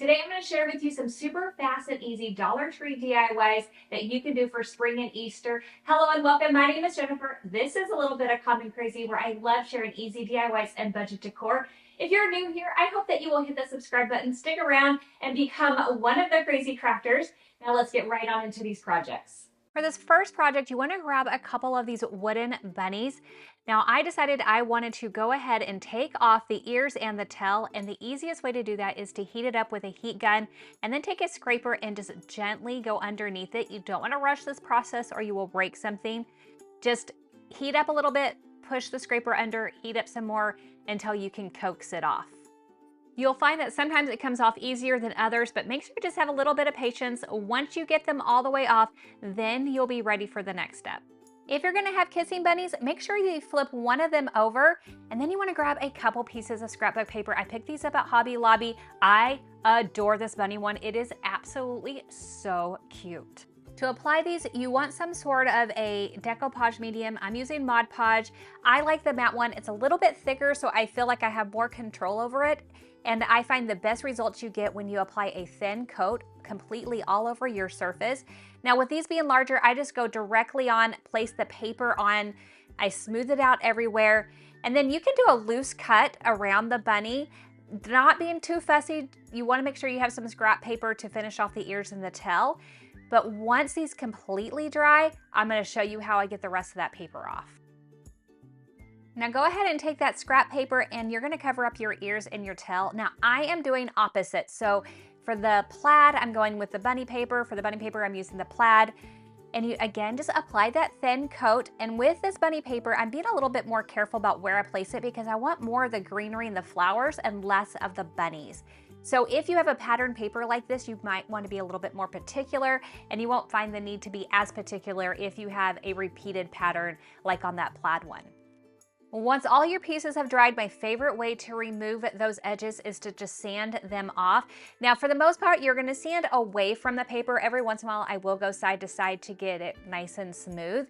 Today I'm going to share with you some super fast and easy Dollar Tree DIYs that you can do for spring and Easter. Hello and welcome. My name is Jennifer. This is a little bit of Common Crazy where I love sharing easy DIYs and budget decor. If you're new here, I hope that you will hit the subscribe button, stick around, and become one of the crazy crafters. Now let's get right on into these projects. For this first project, you want to grab a couple of these wooden bunnies. Now I decided I wanted to go ahead and take off the ears and the tail, and the easiest way to do that is to heat it up with a heat gun and then take a scraper and just gently go underneath it. You don't want to rush this process or you will break something. Just heat up a little bit, push the scraper under, heat up some more until you can coax it off. You'll find that sometimes it comes off easier than others, but make sure you just have a little bit of patience. Once you get them all the way off, then you'll be ready for the next step. If you're gonna have kissing bunnies, make sure you flip one of them over, and then you wanna grab a couple pieces of scrapbook paper. I picked these up at Hobby Lobby. I adore this bunny one. It is absolutely so cute. To apply these, you want some sort of a decoupage medium. I'm using Mod Podge. I like the matte one. It's a little bit thicker, so I feel like I have more control over it. And I find the best results you get when you apply a thin coat completely all over your surface. Now with these being larger, I just go directly on, place the paper on, I smooth it out everywhere, and then you can do a loose cut around the bunny. Not being too fussy, you wanna make sure you have some scrap paper to finish off the ears and the tail. But once these completely dry, I'm gonna show you how I get the rest of that paper off. Now go ahead and take that scrap paper and you're gonna cover up your ears and your tail. Now I am doing opposite. So for the plaid, I'm going with the bunny paper. For the bunny paper, I'm using the plaid. And you, again, just apply that thin coat. And with this bunny paper, I'm being a little bit more careful about where I place it because I want more of the greenery and the flowers and less of the bunnies. So if you have a patterned paper like this, you might want to be a little bit more particular, and you won't find the need to be as particular if you have a repeated pattern like on that plaid one. Once all your pieces have dried, my favorite way to remove those edges is to just sand them off. Now, for the most part, you're gonna sand away from the paper. Every once in a while, I will go side to side to get it nice and smooth.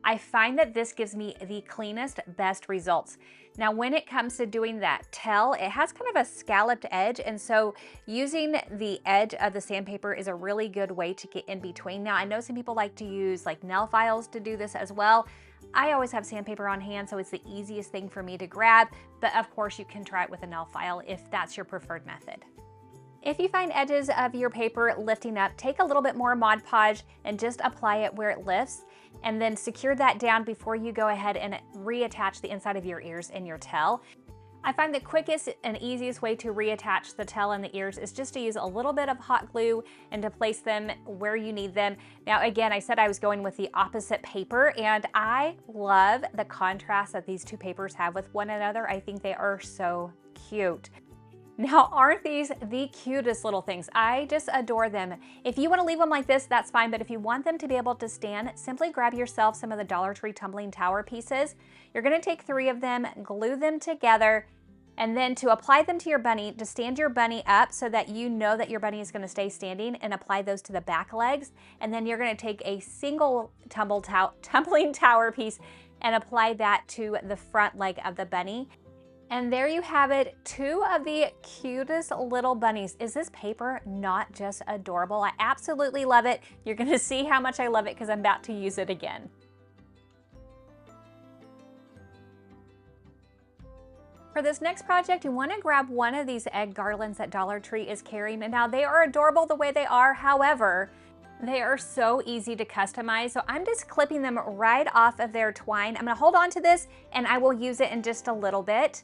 I find that this gives me the cleanest, best results. Now, when it comes to doing that tail, it has kind of a scalloped edge, and so using the edge of the sandpaper is a really good way to get in between. Now, I know some people like to use like nail files to do this as well. I always have sandpaper on hand, so it's the easiest thing for me to grab, but of course you can try it with a nail file if that's your preferred method. If you find edges of your paper lifting up, take a little bit more Mod Podge and just apply it where it lifts, and then secure that down before you go ahead and reattach the inside of your ears and your tail. I find the quickest and easiest way to reattach the tail and the ears is just to use a little bit of hot glue and to place them where you need them. Now again, I said I was going with the opposite paper, and I love the contrast that these two papers have with one another. I think they are so cute. Now, aren't these the cutest little things? I just adore them. If you want to leave them like this, that's fine, but if you want them to be able to stand, simply grab yourself some of the Dollar Tree tumbling tower pieces. You're going to take 3 of them, glue them together, and then to apply them to your bunny, to stand your bunny up so that you know that your bunny is going to stay standing, and apply those to the back legs. And then you're going to take a single tumbling tower piece and apply that to the front leg of the bunny. And there you have it, 2 of the cutest little bunnies. Is this paper not just adorable? I absolutely love it. You're going to see how much I love it because I'm about to use it again. For this next project, you want to grab one of these egg garlands that Dollar Tree is carrying. And now they are adorable the way they are. However, they are so easy to customize. So I'm just clipping them right off of their twine. I'm going to hold on to this and I will use it in just a little bit.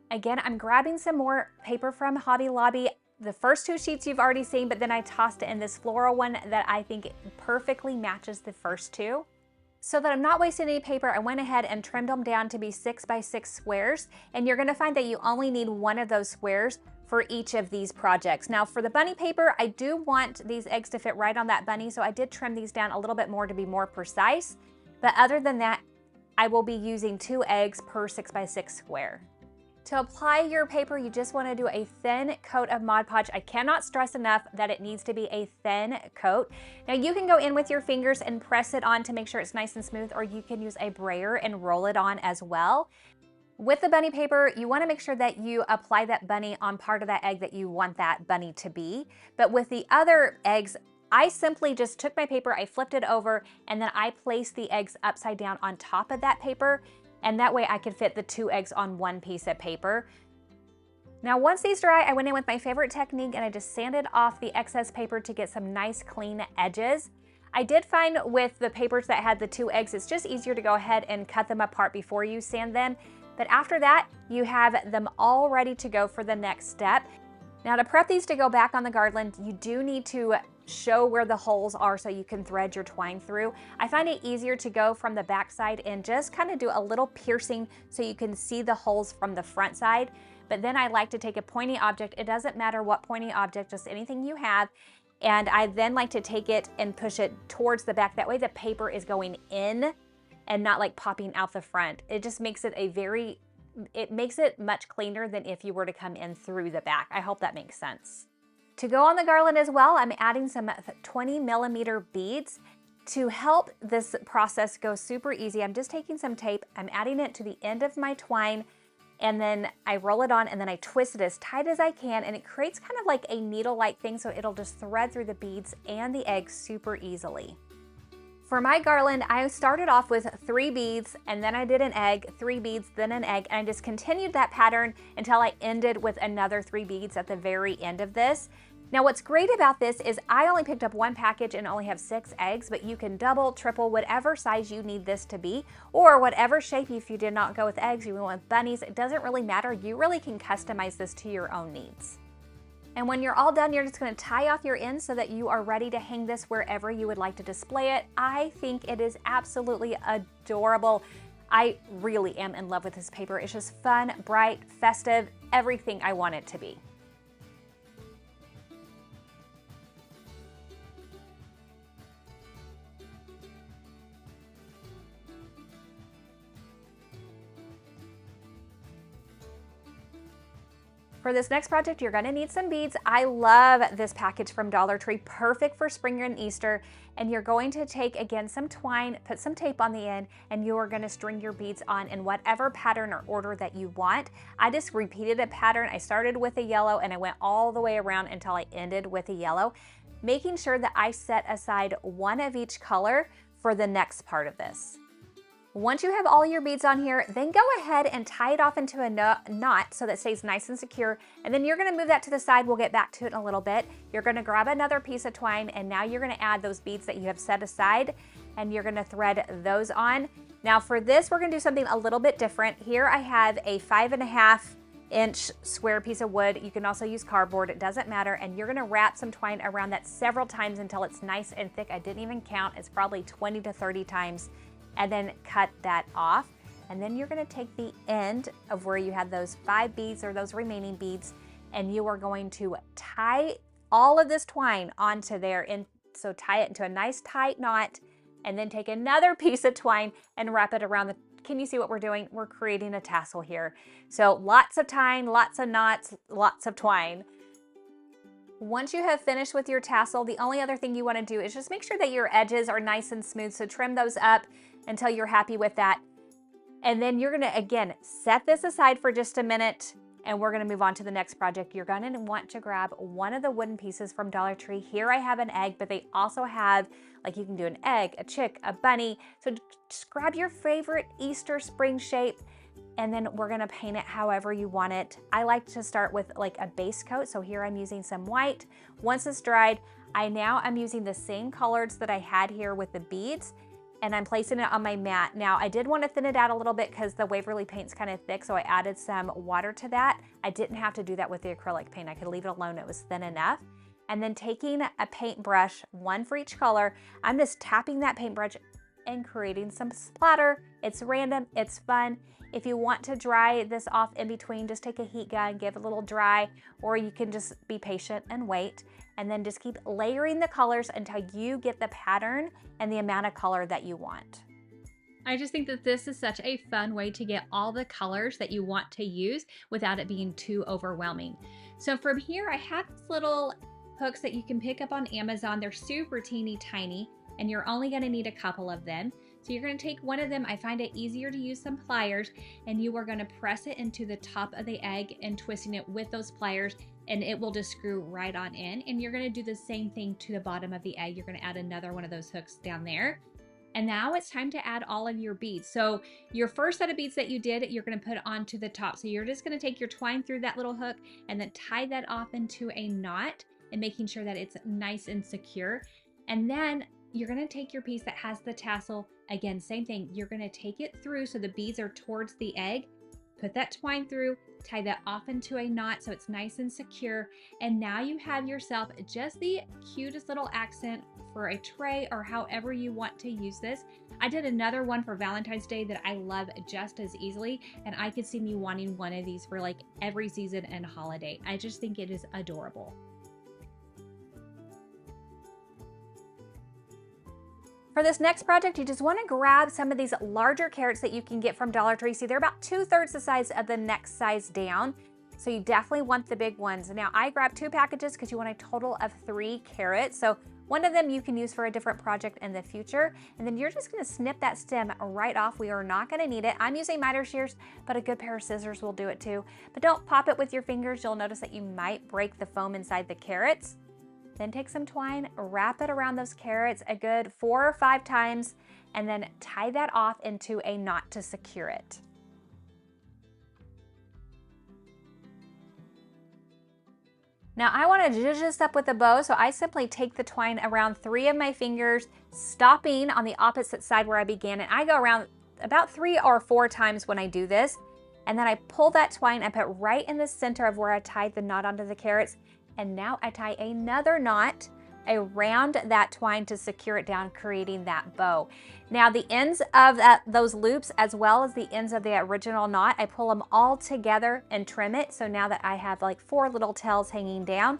Again, I'm grabbing some more paper from Hobby Lobby. The first 2 sheets you've already seen, but then I tossed it in this floral one that I think perfectly matches the first 2. So that I'm not wasting any paper, I went ahead and trimmed them down to be 6 by 6 squares. And you're gonna find that you only need 1 of those squares for each of these projects. Now for the bunny paper, I do want these eggs to fit right on that bunny, so I did trim these down a little bit more to be more precise. But other than that, I will be using 2 eggs per 6 by 6 square. To apply your paper, you just want to do a thin coat of Mod Podge. I cannot stress enough that it needs to be a thin coat. Now you can go in with your fingers and press it on to make sure it's nice and smooth, or you can use a brayer and roll it on as well. With the bunny paper, you want to make sure that you apply that bunny on part of that egg that you want that bunny to be. But with the other eggs, I simply just took my paper, I flipped it over, and then I placed the eggs upside down on top of that paper. And that way I could fit the 2 eggs on one piece of paper. Now, once these dry, I went in with my favorite technique and I just sanded off the excess paper to get some nice clean edges. I did find with the papers that had the 2 eggs, it's just easier to go ahead and cut them apart before you sand them. But after that, you have them all ready to go for the next step. Now, to prep these to go back on the garland, you do need to show where the holes are so you can thread your twine through. I find it easier to go from the back side and just kind of do a little piercing so you can see the holes from the front side. But then I like to take a pointy object. It doesn't matter what pointy object, just anything you have. And I then like to take it and push it towards the back. That way the paper is going in and not like popping out the front. It just makes it it makes it much cleaner than if you were to come in through the back. I hope that makes sense. To go on the garland as well, I'm adding some 20mm beads. To help this process go super easy, I'm just taking some tape, I'm adding it to the end of my twine, and then I roll it on and then I twist it as tight as I can, and it creates kind of like a needle-like thing, so it'll just thread through the beads and the eggs super easily. For my garland, I started off with 3 beads and then I did an egg, 3 beads, then an egg, and I just continued that pattern until I ended with another 3 beads at the very end of this. Now, what's great about this is I only picked up 1 package and only have 6 eggs, but you can double, triple, whatever size you need this to be, or whatever shape. If you did not go with eggs, you went with bunnies, it doesn't really matter. You really can customize this to your own needs. And when you're all done, you're just going to tie off your ends so that you are ready to hang this wherever you would like to display it. I think it is absolutely adorable. I really am in love with this paper. It's just fun, bright, festive, everything I want it to be. For this next project, you're gonna need some beads. I love this package from Dollar Tree, perfect for spring and Easter. And you're going to take, again, some twine, put some tape on the end, and you are gonna string your beads on in whatever pattern or order that you want. I just repeated a pattern. I started with a yellow and I went all the way around until I ended with a yellow, making sure that I set aside 1 of each color for the next part of this. Once you have all your beads on here, then go ahead and tie it off into a knot so that it stays nice and secure. And then you're gonna move that to the side. We'll get back to it in a little bit. You're gonna grab another piece of twine, and now you're gonna add those beads that you have set aside, and you're gonna thread those on. Now for this, we're gonna do something a little bit different. Here I have a 5.5-inch square piece of wood. You can also use cardboard, it doesn't matter. And you're gonna wrap some twine around that several times until it's nice and thick. I didn't even count, it's probably 20 to 30 times. And then cut that off. And then you're gonna take the end of where you had those 5 beads or those remaining beads, and you are going to tie all of this twine onto there. And so tie it into a nice tight knot, and then take another piece of twine and wrap it around the, can you see what we're doing? We're creating a tassel here. So lots of twine, lots of knots, lots of twine. Once you have finished with your tassel, the only other thing you want to do is just make sure that your edges are nice and smooth. So trim those up until you're happy with that. And then you're going to, again, set this aside for just a minute, and we're going to move on to the next project. You're going to want to grab one of the wooden pieces from Dollar Tree. Here I have an egg, but they also have, like, you can do an egg, a chick, a bunny. So just grab your favorite Easter spring shape, and then we're gonna paint it however you want it. I like to start with like a base coat. So here I'm using some white. Once it's dried, I'm using the same colors that I had here with the beads, and I'm placing it on my mat. Now I did want to thin it out a little bit because the Waverly paint's kind of thick, so I added some water to that. I didn't have to do that with the acrylic paint. I could leave it alone, it was thin enough. And then taking a paintbrush, 1 for each color, I'm just tapping that paintbrush and creating some splatter. It's random, it's fun. If you want to dry this off in between, just take a heat gun, give it a little dry, or you can just be patient and wait, and then just keep layering the colors until you get the pattern and the amount of color that you want. I just think that this is such a fun way to get all the colors that you want to use without it being too overwhelming. So from here, I have these little hooks that you can pick up on Amazon. They're super teeny tiny, and you're only gonna need a couple of them. So you're going to take one of them. I find it easier to use some pliers, and you are going to press it into the top of the egg and twisting it with those pliers, and it will just screw right on in. And you're going to do the same thing to the bottom of the egg. You're going to add another one of those hooks down there. And now it's time to add all of your beads. So your first set of beads that you did, you're going to put onto the top. So you're just going to take your twine through that little hook and then tie that off into a knot, and making sure that it's nice and secure. And then you're going to take your piece that has the tassel. Again, same thing. You're going to take it through so the beads are towards the egg. Put that twine through, tie that off into a knot so it's nice and secure. And now you have yourself just the cutest little accent for a tray or however you want to use this. I did another one for Valentine's Day that I love just as easily, and I could see me wanting one of these for like every season and holiday. I just think it is adorable. For this next project, you just want to grab some of these larger carrots that you can get from Dollar Tree. See, they're about 2/3 the size of the next size down. So you definitely want the big ones. Now I grabbed 2 packages because you want a total of 3 carrots. So one of them you can use for a different project in the future. And then you're just going to snip that stem right off. We are not going to need it. I'm using miter shears, but a good pair of scissors will do it too. But don't pop it with your fingers. You'll notice that you might break the foam inside the carrots. Then take some twine, wrap it around those carrots a good 4 or 5 times, and then tie that off into a knot to secure it. Now I want to zhuzh this up with a bow, so I simply take the twine around 3 of my fingers, stopping on the opposite side where I began, and I go around about 3 or 4 times when I do this. And then I pull that twine and put right in the center of where I tied the knot onto the carrots. And now I tie another knot around that twine to secure it down, creating that bow. Now the ends of those loops, as well as the ends of the original knot, I pull them all together and trim it. So now that I have like 4 little tails hanging down.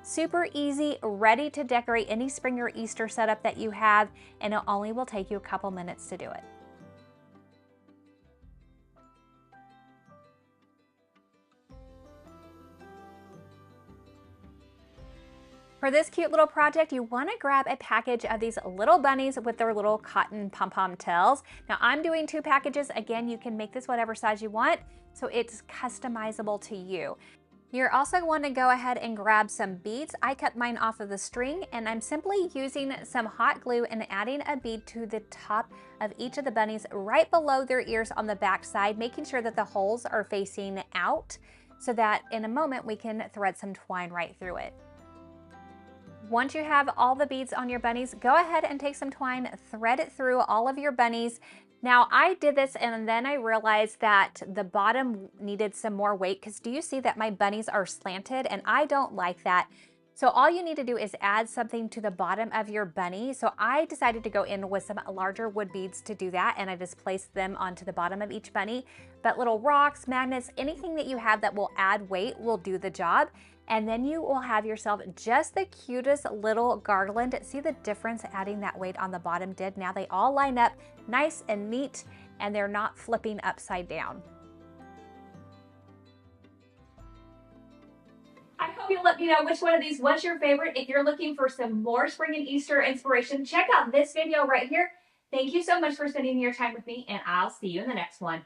Super easy, ready to decorate any spring or Easter setup that you have, and it only will take you a couple minutes to do it. For this cute little project, you want to grab a package of these little bunnies with their little cotton pom-pom tails. Now I'm doing 2 packages. Again, you can make this whatever size you want, so it's customizable to you. You're also going to go ahead and grab some beads. I cut mine off of the string, and I'm simply using some hot glue and adding a bead to the top of each of the bunnies right below their ears on the back side, making sure that the holes are facing out so that in a moment we can thread some twine right through it. Once you have all the beads on your bunnies, go ahead and take some twine, thread it through all of your bunnies. Now I did this and then I realized that the bottom needed some more weight, because do you see that my bunnies are slanted, and I don't like that. So all you need to do is add something to the bottom of your bunny. So I decided to go in with some larger wood beads to do that, and I just placed them onto the bottom of each bunny. But little rocks, magnets, anything that you have that will add weight will do the job. And then you will have yourself just the cutest little garland. See the difference adding that weight on the bottom did? Now they all line up nice and neat, and they're not flipping upside down. I hope you'll let me know which one of these was your favorite. If you're looking for some more spring and Easter inspiration, check out this video right here. Thank you so much for spending your time with me, and I'll see you in the next one.